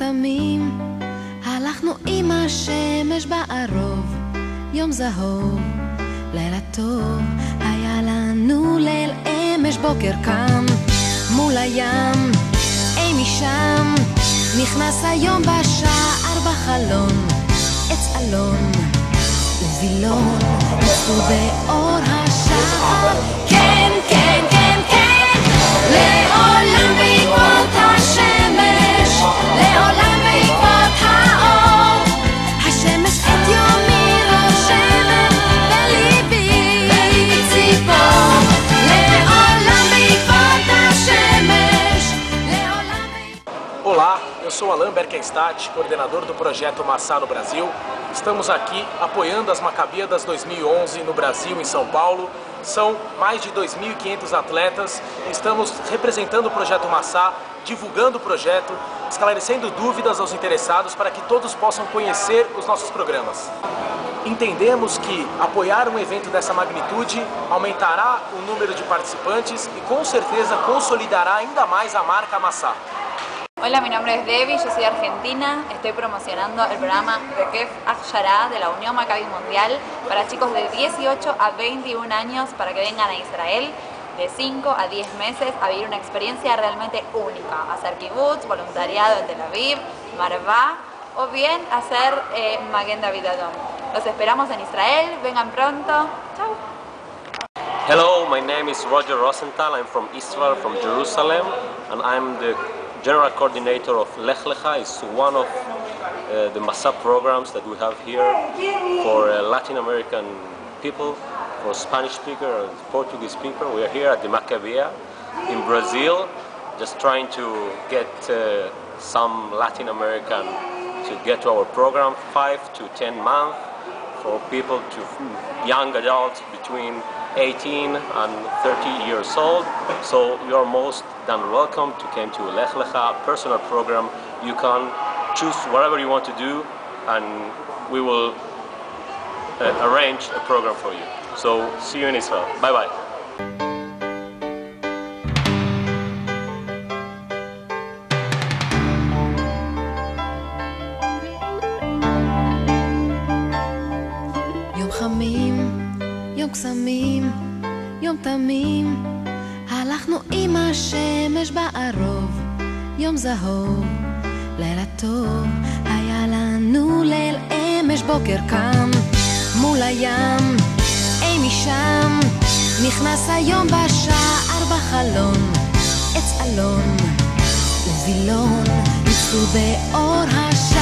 תמים הלכנו עם השמש בערוב, יום זהוב, לילה טוב, היה לנו ליל אמש, בוקר קם מול הים, אי משם נכנס היום בשער בחלון, עץ אלון ובילון נצפו באור השחר, כן, כן, כן, כן, לעולם בעקבות השמש, לעולם בעקבות האור, השמש את יומי רושמת בליבי ציפור, לעולם בעקבות השמש, לעולם בעקבות... Olá, eu sou Alain Berkenstadt, coordenador do projeto Massá no Brasil. Estamos aqui apoiando as Macabíadas 2011 no Brasil, em São Paulo. São mais de 2.500 atletas. Estamos representando o projeto Massá, divulgando o projeto, esclarecendo dúvidas aos interessados para que todos possam conhecer os nossos programas. Entendemos que apoiar um evento dessa magnitude aumentará o número de participantes e com certeza consolidará ainda mais a marca Massá. Hola, mi nombre es Debbie, yo soy argentina, estoy promocionando el programa Rekef Akshara de la Unión Maccabi Mundial para chicos de 18 a 21 años para que vengan a Israel de 5 a 10 meses a vivir una experiencia realmente única, hacer kibbutz, voluntariado en Tel Aviv, Marvá o bien hacer Magen David Adom. Los esperamos en Israel, vengan pronto, chao. Hello, my name is Roger Rosenthal, I'm from Israel, from Jerusalem, and I'm the General Coordinator of Lech Lecha. It's one of the Massá programs that we have here for Latin American people, for Spanish speaker and Portuguese speaker. We are here at the Maccabiya in Brazil, just trying to get some Latin American to get to our program, 5 to 10 months, for people to young adults between 18 and 30 years old. So you are most than welcome to come to Lech Lecha, personal program. You can choose whatever you want to do and we will arrange a program for you. So see you in Israel. Bye bye. יום חמים, יום קסמים, יום תמים הלכנו עם השמש בערוב, יום זהוב, לילה טוב, היה לנו ליל אמש, בוקר קם מול הים, אי משם נכנס היום בשער בחלון, עץ אלון ובילון נצפו באור השחר.